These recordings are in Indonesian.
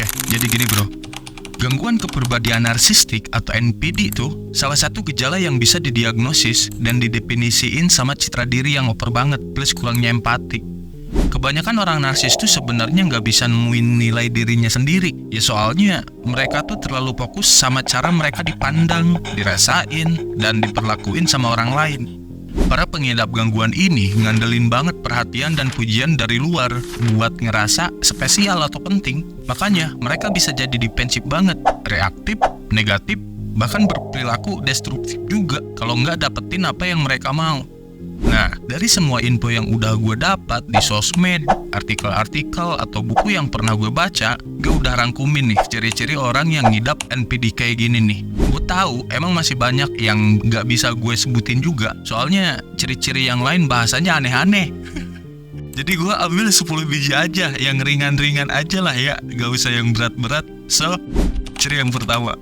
Oke, jadi gini bro. Gangguan kepribadian narsistik atau NPD itu salah satu gejala yang bisa didiagnosis dan didefinisiin sama citra diri yang over banget plus kurangnya empati. Kebanyakan orang narsis tuh sebenarnya nggak bisa nemuin nilai dirinya sendiri. Ya soalnya mereka tuh terlalu fokus sama cara mereka dipandang, dirasain, dan diperlakuin sama orang lain. Para pengidap gangguan ini ngandelin banget perhatian dan pujian dari luar buat ngerasa spesial atau penting. Makanya mereka bisa jadi defensif banget, reaktif, negatif, bahkan berperilaku destruktif juga kalau nggak dapetin apa yang mereka mau. Nah, dari semua info yang udah gue dapat di sosmed, artikel-artikel, atau buku yang pernah gue baca, gue udah rangkumin nih ciri-ciri orang yang ngidap NPD kayak gini nih. Gue tahu emang masih banyak yang gak bisa gue sebutin juga, soalnya ciri-ciri yang lain bahasanya aneh-aneh. Jadi gue ambil 10 biji aja, yang ringan-ringan aja lah ya, gak usah yang berat-berat. So, ciri yang pertama.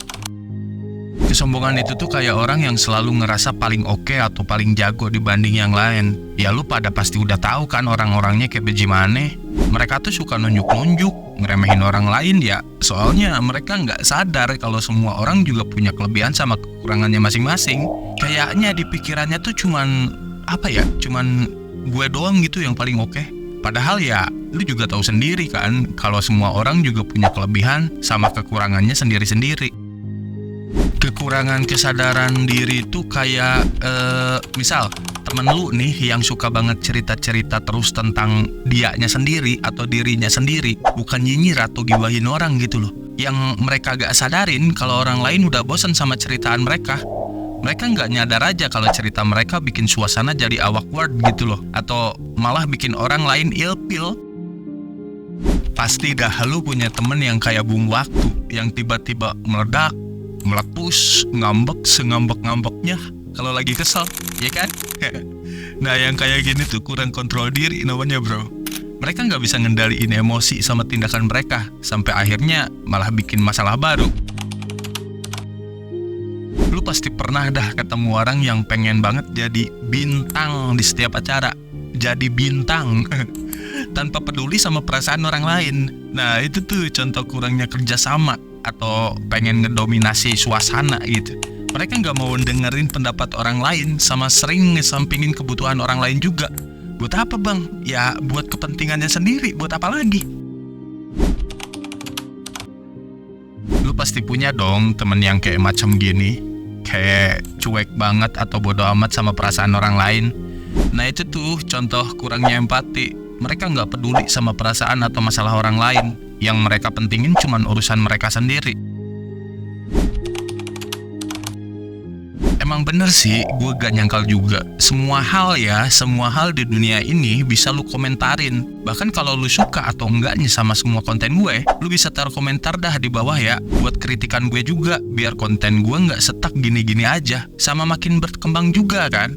Kesombongan itu tuh kayak orang yang selalu ngerasa paling oke atau paling jago dibanding yang lain. Ya lu pada pasti udah tahu kan orang-orangnya kayak bagaimana. Mereka tuh suka nunjuk-nunjuk, ngeremehin orang lain ya. Soalnya mereka nggak sadar kalau semua orang juga punya kelebihan sama kekurangannya masing-masing. Kayaknya di pikirannya tuh cuman gue doang gitu yang paling oke. Padahal ya lu juga tahu sendiri kan kalau semua orang juga punya kelebihan sama kekurangannya sendiri-sendiri. Kekurangan kesadaran diri itu kayak misal temen lu nih yang suka banget cerita-cerita terus tentang dianya sendiri atau dirinya sendiri, bukan nyinyir atau gibahin orang gitu loh. Yang mereka gak sadarin kalau orang lain udah bosan sama ceritaan mereka. Mereka gak nyadar aja kalau cerita mereka bikin suasana jadi awkward gitu loh, atau malah bikin orang lain ilfeel. Pasti dah lu punya temen yang kayak bom waktu, yang tiba-tiba meledak, meletus, ngambek sengambek-ngambeknya kalau lagi kesel, ya kan? Nah yang kayak gini tuh kurang kontrol diri namanya bro. Mereka nggak bisa ngendaliin emosi sama tindakan mereka, sampai akhirnya malah bikin masalah baru. Lu pasti pernah dah ketemu orang yang pengen banget jadi bintang di setiap acara. Jadi bintang tanpa peduli sama perasaan orang lain. Nah itu tuh contoh kurangnya kerjasama atau pengen ngedominasi suasana gitu. Mereka nggak mau dengerin pendapat orang lain sama sering ngesampingin kebutuhan orang lain juga. Buat apa bang? Ya buat kepentingannya sendiri, buat apa lagi? Lu pasti punya dong temen yang kayak macam gini, kayak cuek banget atau bodo amat sama perasaan orang lain. Nah itu tuh contoh kurangnya empati. Mereka nggak peduli sama perasaan atau masalah orang lain. Yang mereka pentingin cuman urusan mereka sendiri. Emang bener sih, gue gak nyangkal juga. Semua hal di dunia ini bisa lu komentarin. Bahkan kalau lu suka atau enggaknya sama semua konten gue, lu bisa taruh komentar dah di bawah ya, buat kritikan gue juga, biar konten gue gak stuck gini-gini aja, sama makin berkembang juga kan.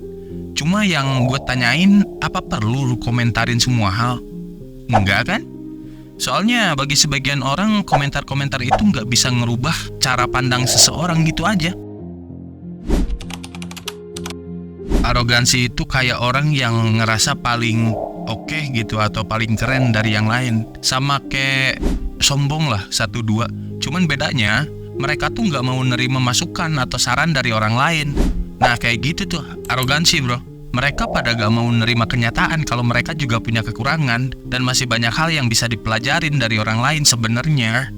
Cuma yang gue tanyain, apa perlu lu komentarin semua hal? Enggak kan? Soalnya bagi sebagian orang komentar-komentar itu nggak bisa ngerubah cara pandang seseorang gitu aja. Arogansi itu kayak orang yang ngerasa paling oke gitu atau paling keren dari yang lain. Sama kayak sombong lah 1-2. Cuman bedanya mereka tuh nggak mau nerima masukan atau saran dari orang lain. Nah kayak gitu tuh arogansi bro. Mereka pada gak mau nerima kenyataan kalau mereka juga punya kekurangan dan masih banyak hal yang bisa dipelajarin dari orang lain sebenarnya.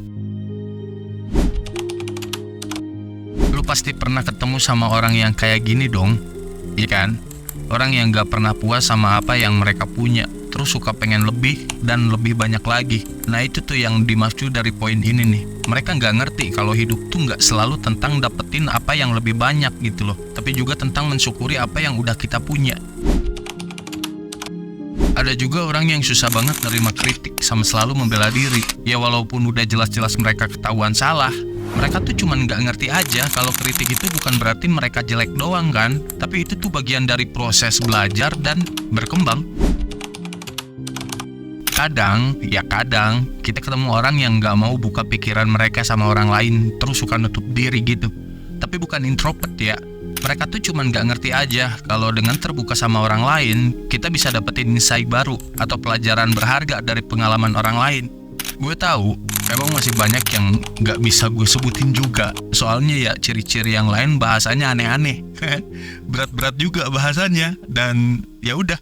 Lu pasti pernah ketemu sama orang yang kayak gini dong, iya kan? Orang yang gak pernah puas sama apa yang mereka punya, terus suka pengen lebih dan lebih banyak lagi. Nah itu tuh yang dimaksud dari poin ini nih. Mereka gak ngerti kalau hidup tuh gak selalu tentang dapetin apa yang lebih banyak gitu loh, tapi juga tentang mensyukuri apa yang udah kita punya. Ada juga orang yang susah banget nerima kritik sama selalu membela diri. Ya walaupun udah jelas-jelas mereka ketahuan salah, mereka tuh cuman gak ngerti aja kalau kritik itu bukan berarti mereka jelek doang kan, tapi itu tuh bagian dari proses belajar dan berkembang. Kadang kita ketemu orang yang gak mau buka pikiran mereka sama orang lain, terus suka nutup diri gitu. Tapi bukan introvert ya. Mereka tuh cuman gak ngerti aja kalau dengan terbuka sama orang lain, kita bisa dapetin insight baru atau pelajaran berharga dari pengalaman orang lain. Gue tahu emang masih banyak yang nggak bisa gue sebutin juga. Soalnya ya ciri-ciri yang lain bahasanya aneh-aneh. Berat-berat juga bahasanya. Dan ya udah,